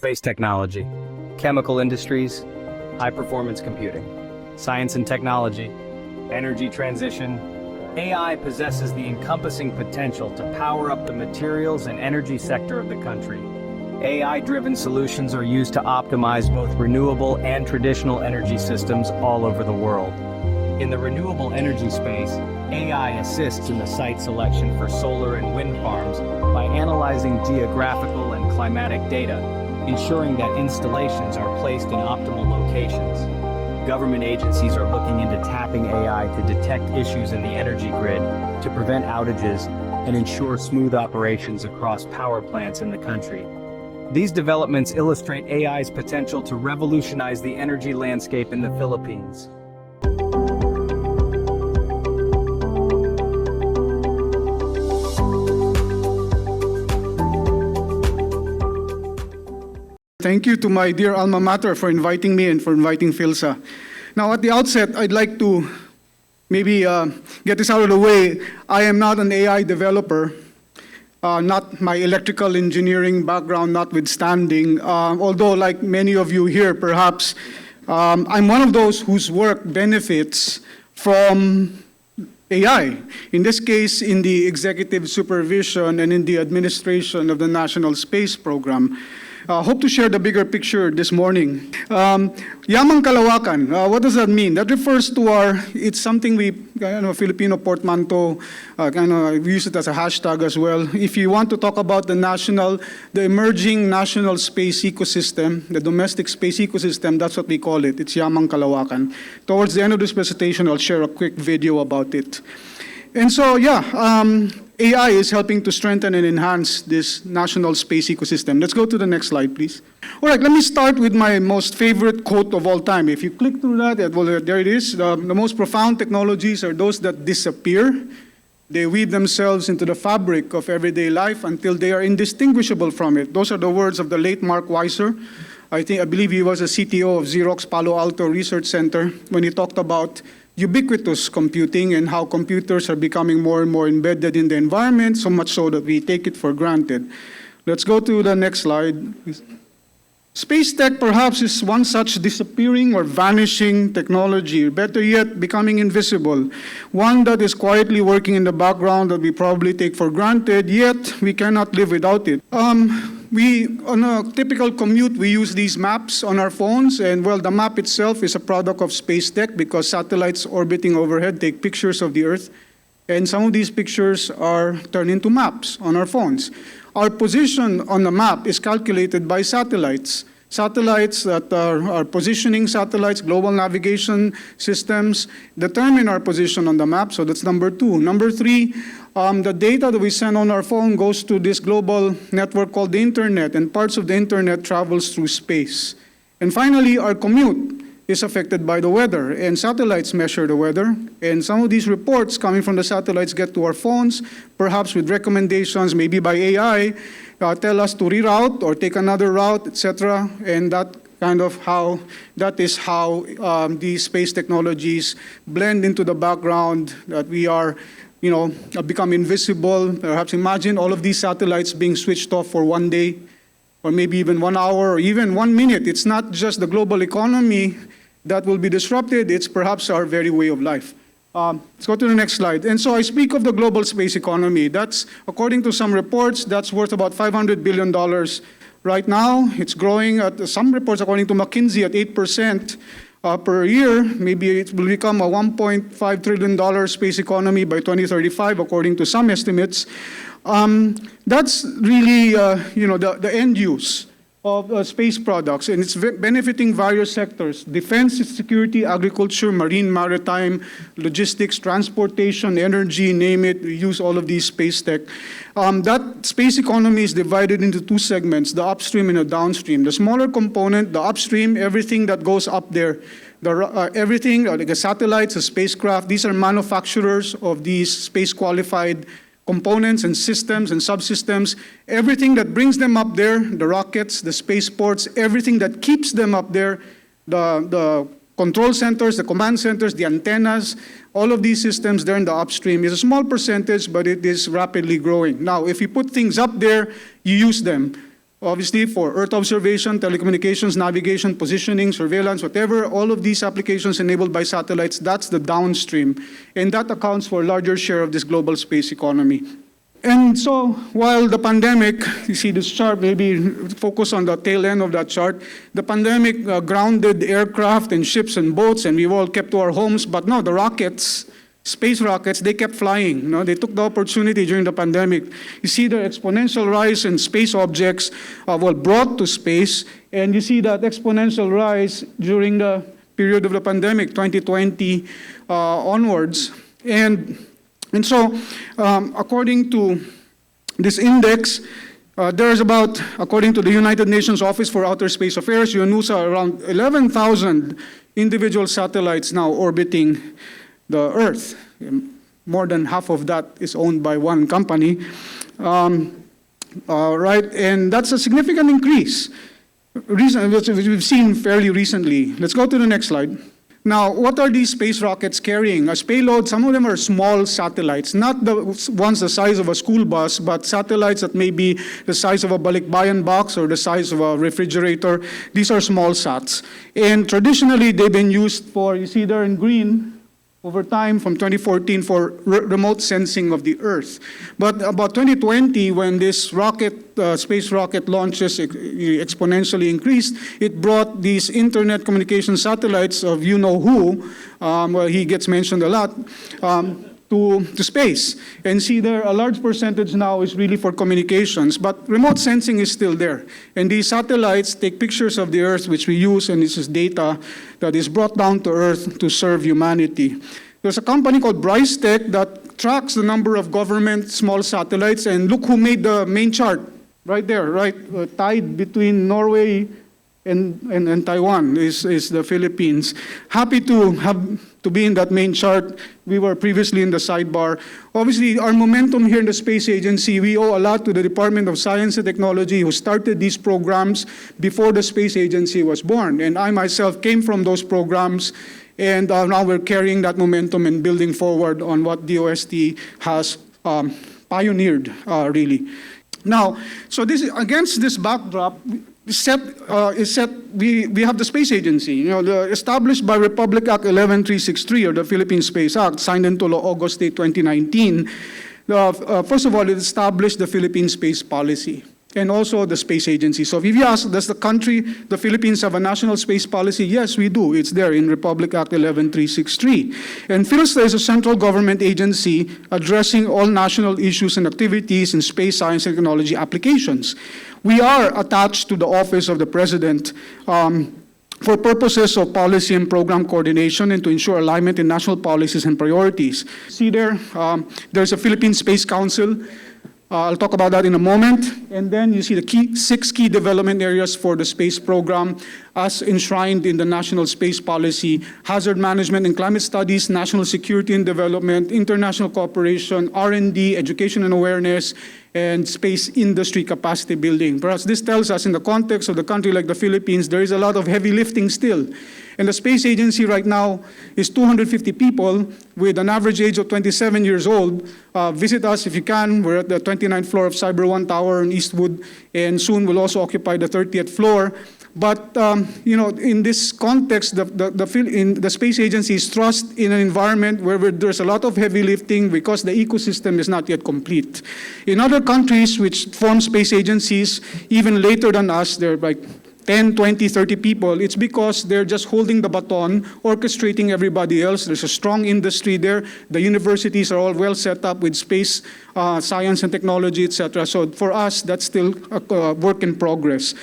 space technology, chemical industries, high-performance computing, science and technology, energy transition. AI possesses the encompassing potential to power up the materials and energy sector of the country. AI-driven solutions are used to optimize both renewable and traditional energy systems all over the world. In the renewable energy space, AI assists in the site selection for solar and wind farms by analyzing geographical and climatic data, ensuring that installations are placed in optimal locations. Government agencies are looking into tapping AI to detect issues in the energy grid, to prevent outages, and ensure smooth operations across power plants in the country. These developments illustrate AI's potential to revolutionize the energy landscape in the Philippines. Thank you to my dear alma mater for inviting me and for inviting PhilSA. Now, at the outset, I'd like to maybe get this out of the way. I am not an AI developer, not my electrical engineering background notwithstanding, although like many of you here, perhaps, I'm one of those whose work benefits from AI, in this case, in the executive supervision and in the administration of the National Space Program. Hope to share the bigger picture this morning. Yamang kalawakan, what does that mean? That refers to it's something we, Filipino portmanteau, we use it as a hashtag as well. If you want to talk about the emerging national space ecosystem, the domestic space ecosystem, that's what we call it. It's Yamang kalawakan. Towards the end of this presentation, I'll share a quick video about it. And so, AI is helping to strengthen and enhance this national space ecosystem. Let's go to the next slide, please. All right, let me start with my most favorite quote of all time. If you click through that, well, there it is. The most profound technologies are those that disappear. They weave themselves into the fabric of everyday life until they are indistinguishable from it. Those are the words of the late Mark Weiser. I believe he was a CTO of Xerox Palo Alto Research Center when he talked about ubiquitous computing and how computers are becoming more and more embedded in the environment, so much so that we take it for granted. Let's go to the next slide. Space tech perhaps is one such disappearing or vanishing technology, better yet, becoming invisible. One that is quietly working in the background that we probably take for granted, yet we cannot live without it. On a typical commute, we use these maps on our phones, and well, the map itself is a product of space tech because satellites orbiting overhead take pictures of the Earth, and some of these pictures are turned into maps on our phones. Our position on the map is calculated by satellites. Satellites that are positioning satellites, global navigation systems, determine our position on the map, so that's number two. Number three, the data that we send on our phone goes to this global network called the Internet, and parts of the Internet travels through space. And finally, our commute is affected by the weather, and satellites measure the weather, and some of these reports coming from the satellites get to our phones, perhaps with recommendations, maybe by AI, tell us to reroute or take another route, etc. And that is how these space technologies blend into the background, that we are, become invisible. Perhaps imagine all of these satellites being switched off for one day, or maybe even 1 hour, or even 1 minute. It's not just the global economy that will be disrupted, it's perhaps our very way of life. Let's go to the next slide. And so I speak of the global space economy. That's, according to some reports, that's worth about $500 billion right now. It's growing at some reports, according to McKinsey, at 8% per year. Maybe it will become a $1.5 trillion space economy by 2035, according to some estimates. That's really, the end use of space products, and it's benefiting various sectors: defense, security, agriculture, marine, maritime, logistics, transportation, energy, name it. We use all of these space tech. That space economy is divided into two segments, the upstream and the downstream. The smaller component, the upstream, everything that goes up there, everything, like the satellites, the spacecraft, these are manufacturers of these space-qualified components and systems and subsystems, everything that brings them up there, the rockets, the spaceports, everything that keeps them up there, the control centers, the command centers, the antennas, all of these systems there in the upstream is a small percentage, but it is rapidly growing. Now, if you put things up there, you use them. obviously for Earth observation, telecommunications, navigation, positioning, surveillance, whatever, all of these applications enabled by satellites, that's the downstream. And that accounts for a larger share of this global space economy. And so while the pandemic, you see this chart, maybe focus on the tail end of that chart, the pandemic grounded aircraft and ships and boats, and we all kept to our homes, but no, the rockets, space rockets, they kept flying. You know, they took the opportunity during the pandemic. You see the exponential rise in space objects brought to space, and you see that exponential rise during the period of the pandemic, 2020 onwards. And so, according to this index, there's about, according to the United Nations Office for Outer Space Affairs, UNOOSA, around 11,000 individual satellites now orbiting the Earth. More than half of that is owned by one company, right? And that's a significant increase, which we've seen fairly recently. Let's go to the next slide. Now, what are these space rockets carrying? As payload, some of them are small satellites, not the ones the size of a school bus, but satellites that may be the size of a balikbayan box or the size of a refrigerator. These are small sats. And traditionally, they've been used for, you see there in green, over time from 2014 for remote sensing of the Earth. But about 2020, when this rocket, space rocket launches exponentially increased, it brought these internet communication satellites of you-know-who, well, he gets mentioned a lot, to space. And see there, a large percentage now is really for communications, but remote sensing is still there. And these satellites take pictures of the Earth, which we use, and this is data that is brought down to Earth to serve humanity. There's a company called Bryce Tech that tracks the number of government small satellites, and look who made the main chart, right there, right? Tied between Norway and Taiwan is the Philippines. Happy to be in that main chart. We were previously in the sidebar. Obviously, our momentum here in the Space Agency, we owe a lot to the Department of Science and Technology, who started these programs before the Space Agency was born. And I myself came from those programs, and now we're carrying that momentum and building forward on what DOST has pioneered, really. Now, so this against this backdrop, we have the Space Agency, you know, established by Republic Act 11363, or the Philippine Space Act, signed into law August 8, 2019. First of all, it established the Philippine Space Policy and also the Space Agency. So if you ask, does the country, the Philippines, have a national space policy? Yes, we do. It's there in Republic Act 11363. And PhilSA is a central government agency addressing all national issues and activities in space science and technology applications. We are attached to the Office of the President for purposes of policy and program coordination and to ensure alignment in national policies and priorities. See there, there's a Philippine Space Council. I'll talk about that in a moment. And then you see the six key development areas for the space program as enshrined in the National Space Policy: hazard management and climate studies, national security and development, international cooperation, R&D, education and awareness, and space industry capacity building. Perhaps this tells us in the context of the country like the Philippines, there is a lot of heavy lifting still. And the Space Agency right now is 250 people with an average age of 27 years old. Visit us if you can. We're at the 29th floor of Cyber One Tower in Eastwood, and soon we'll also occupy the 30th floor. But you know, in this context, the Space Agency is thrust in an environment where there's a lot of heavy lifting because the ecosystem is not yet complete. In other countries which form space agencies, even later than us, they're like 10, 20, 30 people, it's because they're just holding the baton, orchestrating everybody else. There's a strong industry there. The universities are all well set up with space science and technology, etc. So for us, that's still a work in progress.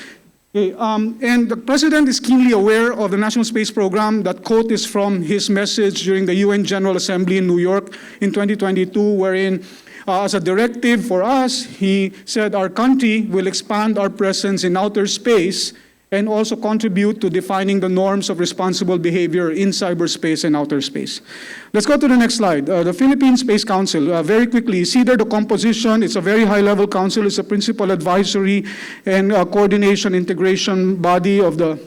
Okay, and the President is keenly aware of the National Space Program. That quote is from his message during the UN General Assembly in New York in 2022, wherein as a directive for us, he said our country will expand our presence in outer space and also contribute to defining the norms of responsible behavior in cyberspace and outer space. Let's go to the next slide. The Philippine Space Council, very quickly, you see there the composition. It's a very high-level council. It's a principal advisory and coordination integration body of the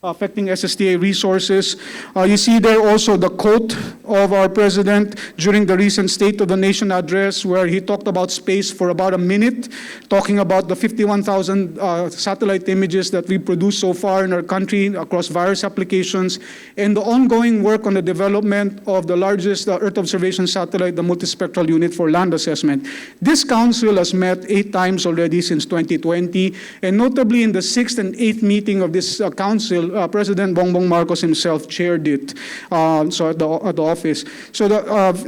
affecting SSTA resources. You see there also the quote of our president during the recent State of the Nation address, where he talked about space for about a minute, talking about the 51,000 satellite images that we produced so far in our country across various applications, and the ongoing work on the development of the largest Earth observation satellite, the multispectral unit for land assessment. This council has met 8 times already since 2020, and notably in the 6th and 8th meeting of this council, President Bongbong Marcos himself chaired it, so at the office. So the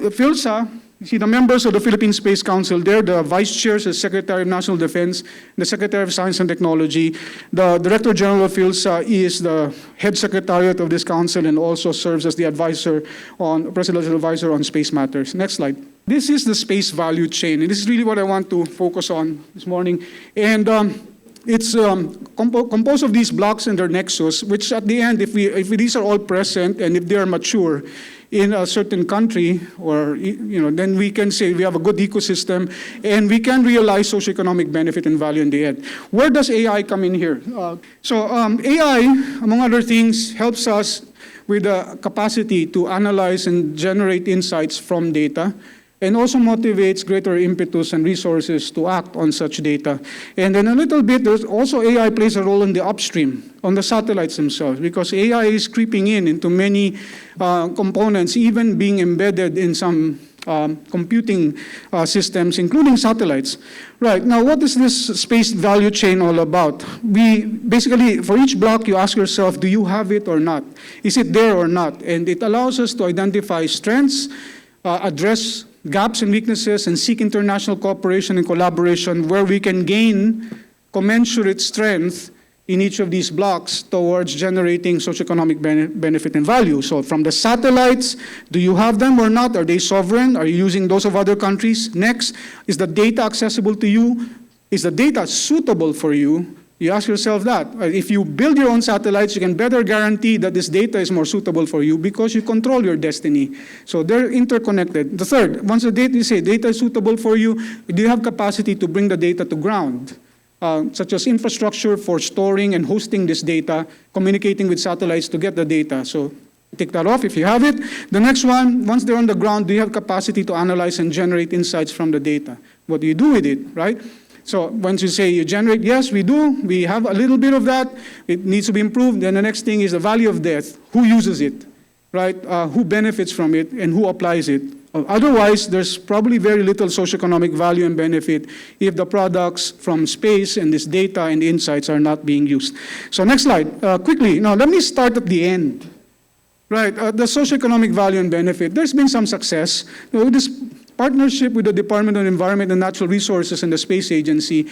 PhilSA, you see the members of the Philippine Space Council there, the Vice Chair is the Secretary of National Defense, the Secretary of Science and Technology. The Director General of PhilSA is the Head Secretariat of this council and also serves as the Presidential Advisor on Space Matters. Next slide. This is the space value chain, and this is really what I want to focus on this morning. And it's composed of these blocks and their nexus, which at the end, if these are all present and if they are mature in a certain country, or then we can say we have a good ecosystem and we can realize socioeconomic benefit and value in the end. Where does AI come in here? AI, among other things, helps us with the capacity to analyze and generate insights from data, and also motivates greater impetus and resources to act on such data. And then a little bit, there's also AI plays a role in the upstream, on the satellites themselves, because AI is creeping into many components, even being embedded in some computing systems, including satellites. Right, now what is this space value chain all about? We basically, for each block, you ask yourself, do you have it or not? Is it there or not? And it allows us to identify strengths, address gaps and weaknesses, and seek international cooperation and collaboration where we can gain commensurate strength in each of these blocks towards generating socioeconomic benefit and value. So from the satellites, do you have them or not? Are they sovereign? Are you using those of other countries? Next, is the data accessible to you? Is the data suitable for you? You ask yourself that. If you build your own satellites, you can better guarantee that this data is more suitable for you because you control your destiny. So they're interconnected. The third, once the data, you say data is suitable for you, do you have capacity to bring the data to ground? Such as infrastructure for storing and hosting this data, communicating with satellites to get the data. So take that off if you have it. The next one, once they're on the ground, do you have capacity to analyze and generate insights from the data? What do you do with it, right? So once you say you generate, yes, we do. We have a little bit of that. It needs to be improved. Then the next thing is the value of death. Who uses it, right? Who benefits from it and who applies it? Otherwise, there's probably very little socioeconomic value and benefit if the products from space and this data and insights are not being used. So next slide, quickly. Now, let me start at the end. Right, the socioeconomic value and benefit. There's been some success. This partnership with the Department of Environment and Natural Resources and the Space Agency,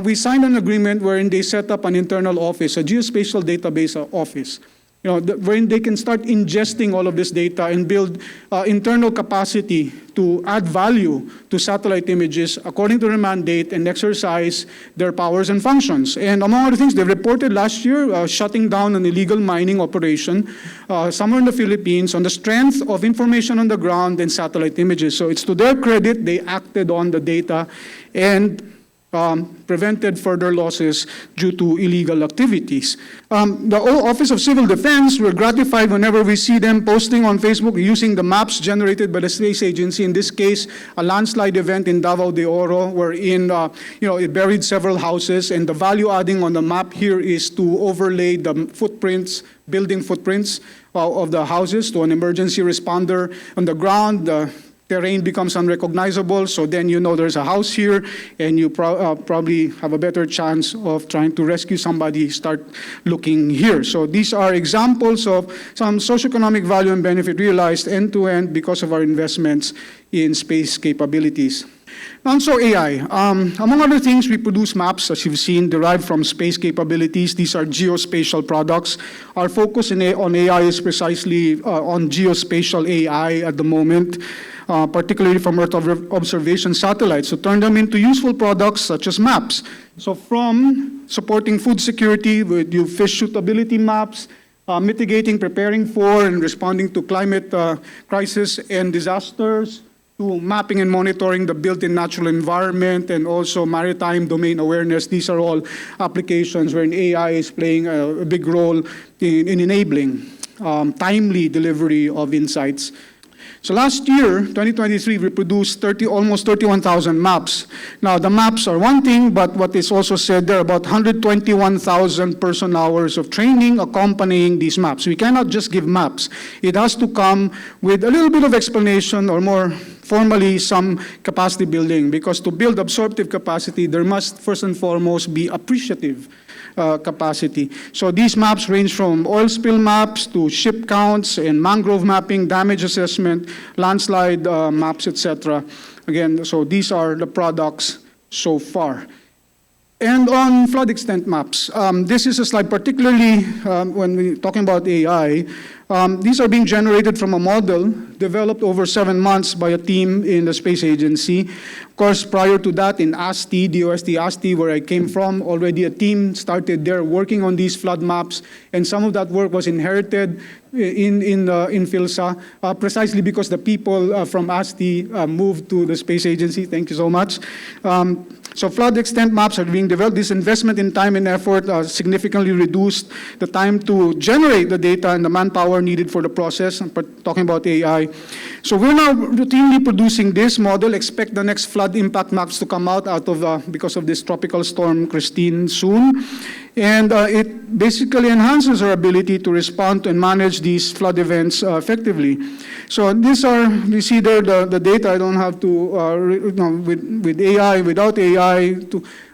we signed an agreement wherein they set up an internal office, a geospatial database office, wherein they can start ingesting all of this data and build internal capacity to add value to satellite images according to their mandate and exercise their powers and functions. And among other things, they reported last year shutting down an illegal mining operation somewhere in the Philippines on the strength of information on the ground and satellite images. So it's to their credit, they acted on the data and prevented further losses due to illegal activities. The Office of Civil Defense, we're gratified whenever we see them posting on Facebook using the maps generated by the Space Agency. In this case, a landslide event in Davao de Oro, wherein it buried several houses, and the value adding on the map here is to overlay the footprints, building footprints of the houses to an emergency responder on the ground. Terrain becomes unrecognizable, so then there's a house here, and you probably have a better chance of trying to rescue somebody, start looking here. So these are examples of some socioeconomic value and benefit realized end-to-end because of our investments in space capabilities. And so AI. Among other things, we produce maps, as you've seen, derived from space capabilities. These are geospatial products. Our focus on AI is precisely on geospatial AI at the moment, particularly from Earth observation satellites, to turn them into useful products such as maps. So from supporting food security with fish suitability maps, mitigating, preparing for, and responding to climate crisis and disasters, to mapping and monitoring the built-in natural environment and also maritime domain awareness. These are all applications wherein AI is playing a big role in enabling timely delivery of insights. So last year, 2023, we produced almost 31,000 maps. Now, the maps are one thing, but what is also said there, about 121,000 person-hours of training accompanying these maps. We cannot just give maps. It has to come with a little bit of explanation, or more formally, some capacity building, because to build absorptive capacity, there must first and foremost be appreciative capacity. So these maps range from oil spill maps to ship counts and mangrove mapping, damage assessment, landslide maps, etc. Again, so these are the products so far. And on flood extent maps, this is a slide particularly when we're talking about AI. These are being generated from a model developed over 7 months by a team in the Space Agency. Of course, prior to that, in ASTI, DOST ASTI, where I came from, already a team started there working on these flood maps, and some of that work was inherited in PhilSA, precisely because the people from ASTI moved to the Space Agency. Thank you so much. So flood extent maps are being developed. This investment in time and effort significantly reduced the time to generate the data and the manpower needed for the process. I'm talking about AI. So we're now routinely producing this model. Expect the next flood impact maps to come out of because of this tropical storm Christine soon. And it basically enhances our ability to respond and manage these flood events effectively. So these are, you see there the data. I don't have to, with AI, without AI,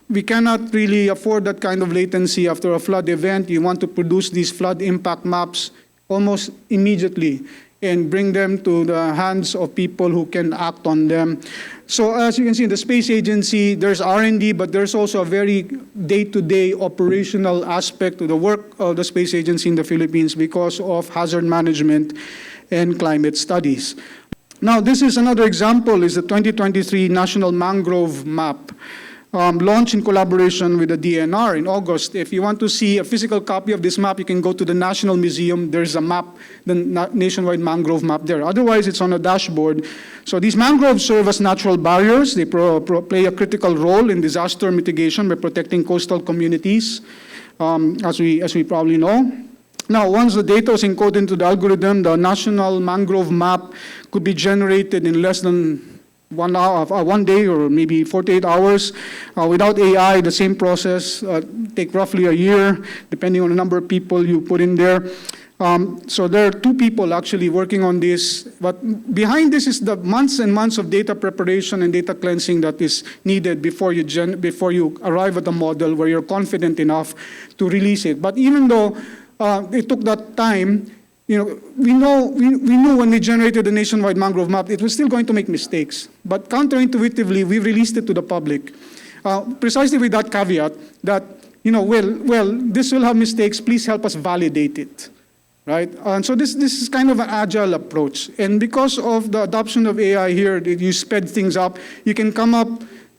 we cannot really afford that kind of latency after a flood event. You want to produce these flood impact maps almost immediately and bring them to the hands of people who can act on them. So as you can see in the Space Agency, there's R&D, but there's also a very day-to-day operational aspect to the work of the Space Agency in the Philippines because of hazard management and climate studies. Now, this is another example, is the 2023 National Mangrove Map. Launched in collaboration with the DNR in August. If you want to see a physical copy of this map, you can go to the National Museum. There's a map, the nationwide mangrove map there. Otherwise, it's on a dashboard. So these mangroves serve as natural barriers. They play a critical role in disaster mitigation by protecting coastal communities, as we probably know. Now, once the data is encoded into the algorithm, the National Mangrove Map could be generated in less than 1 day or maybe 48 hours. Without AI, the same process take roughly a year, depending on the number of people you put in there. So there are 2 people actually working on this. But behind this is the months and months of data preparation and data cleansing that is needed before you arrive at a model where you're confident enough to release it. But even though it took that time, we knew when we generated the nationwide mangrove map, it was still going to make mistakes. But counterintuitively, we released it to the public, precisely with that caveat that, this will have mistakes. Please help us validate it, right? And so this is kind of an agile approach. And because of the adoption of AI here, you sped things up. You can come up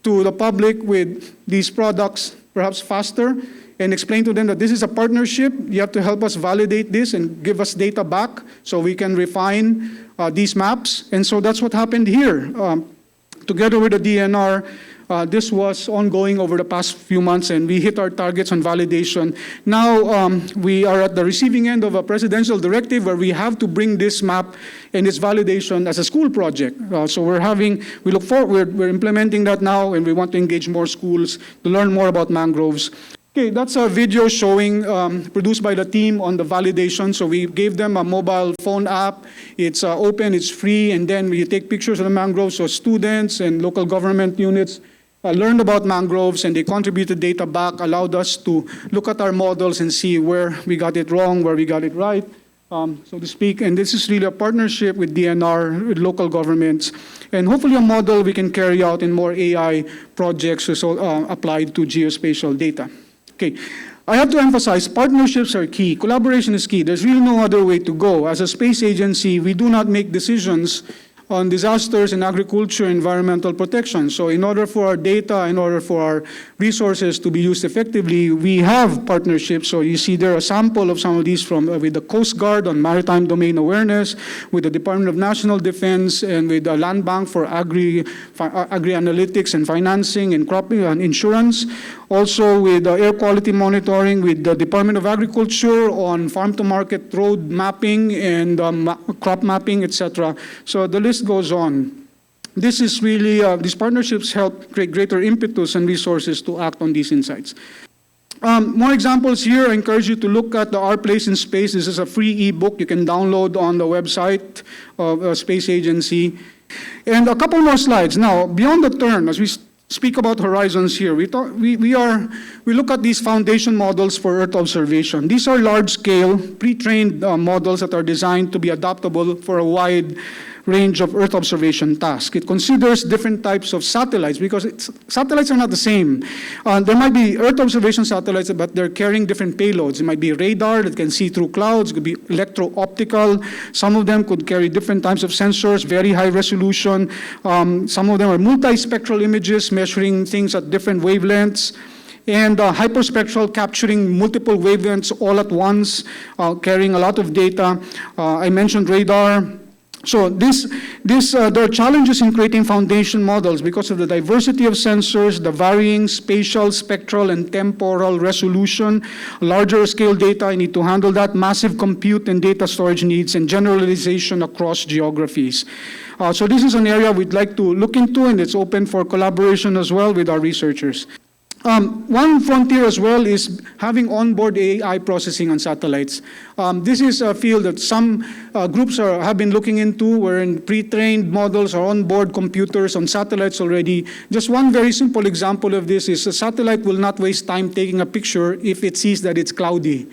to the public with these products perhaps faster, and explain to them that this is a partnership. You have to help us validate this and give us data back so we can refine these maps. And so that's what happened here. Together with the DNR, this was ongoing over the past few months, and we hit our targets on validation. Now we are at the receiving end of a presidential directive where we have to bring this map and its validation as a school project. So we're implementing that now, and we want to engage more schools to learn more about mangroves. Okay, that's a video showing, produced by the team on the validation. So we gave them a mobile phone app. It's open, it's free, and then we take pictures of the mangroves. So students and local government units learned about mangroves, and they contributed data back, allowed us to look at our models and see where we got it wrong, where we got it right, so to speak. And this is really a partnership with DNR, with local governments, and hopefully a model we can carry out in more AI projects applied to geospatial data. Okay, I have to emphasize, partnerships are key. Collaboration is key. There's really no other way to go. As a space agency, we do not make decisions on disasters in agriculture, environmental protection. So in order for our data, in order for our resources to be used effectively, we have partnerships. So you see there a sample of some of these from with the Coast Guard on maritime domain awareness, with the Department of National Defense, and with the Land Bank for agri-analytics and financing and crop and insurance. Also with air quality monitoring with the Department of Agriculture on farm-to-market road mapping and crop mapping, etc. So the list goes on. This is really, these partnerships help create greater impetus and resources to act on these insights. More examples here. I encourage you to look at the Our Place in Space. This is a free ebook you can download on the website of Space Agency. And a couple more slides. Now, beyond the turn, as we speak about horizons here, we look at these foundation models for Earth observation. These are large-scale, pre-trained models that are designed to be adaptable for a wide range of Earth observation tasks. It considers different types of satellites because satellites are not the same. There might be Earth observation satellites, but they're carrying different payloads. It might be radar that can see through clouds. It could be electro-optical. Some of them could carry different types of sensors, very high resolution. Some of them are multispectral images measuring things at different wavelengths. And hyperspectral, capturing multiple wavelengths all at once, carrying a lot of data. I mentioned radar. So there are challenges in creating foundation models because of the diversity of sensors, the varying spatial, spectral, and temporal resolution, larger scale data, I need to handle that, massive compute and data storage needs, and generalization across geographies. So this is an area we'd like to look into, and it's open for collaboration as well with our researchers. One frontier as well is having onboard AI processing on satellites. This is a field that some groups have been looking into, wherein pre-trained models are onboard computers on satellites already. Just one very simple example of this is a satellite will not waste time taking a picture if it sees that it's cloudy.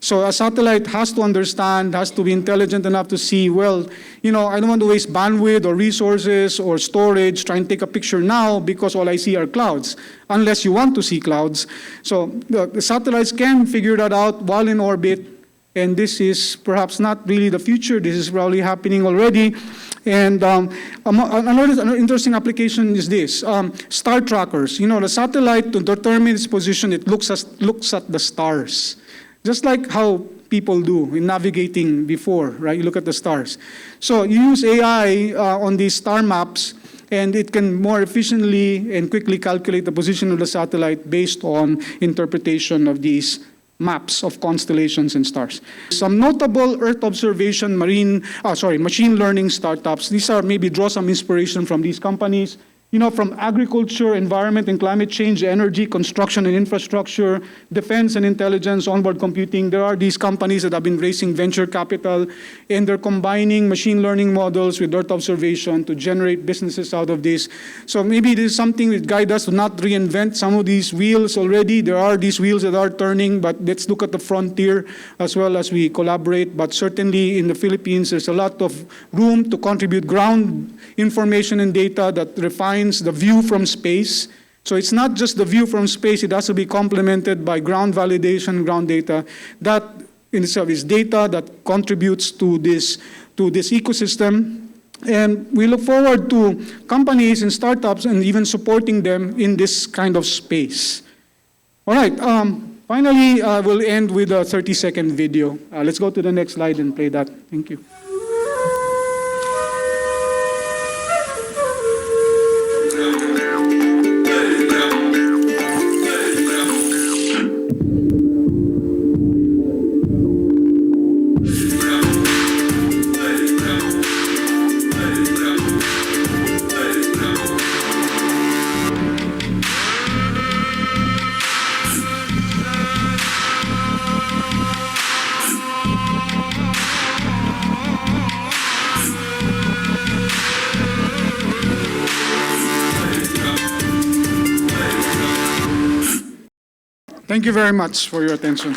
So a satellite has to understand, has to be intelligent enough to see, well, I don't want to waste bandwidth or resources or storage trying to take a picture now because all I see are clouds, unless you want to see clouds. So the satellites can figure that out while in orbit, and this is perhaps not really the future. This is probably happening already. And another interesting application is this, star trackers. The satellite, to determine its position, it looks at the stars. Just like how people do in navigating before, right? You look at the stars. So you use AI on these star maps, and it can more efficiently and quickly calculate the position of the satellite based on interpretation of these maps of constellations and stars. Some notable Earth observation machine learning startups. These are maybe draw some inspiration from these companies. From agriculture, environment and climate change, energy, construction and infrastructure, defense and intelligence, onboard computing, there are these companies that have been raising venture capital, and they're combining machine learning models with Earth observation to generate businesses out of this. So maybe this is something that guide us to not reinvent some of these wheels already. There are these wheels that are turning, but let's look at the frontier as well as we collaborate. But certainly in the Philippines, there's a lot of room to contribute ground information and data that refine the view from space. So it's not just the view from space, it has to be complemented by ground validation, ground data. That in itself is data that contributes to this ecosystem. And we look forward to companies and startups and even supporting them in this kind of space. All right, finally, we'll end with a 30-second video. Let's go to the next slide and play that. Thank you. Thank you very much for your attention.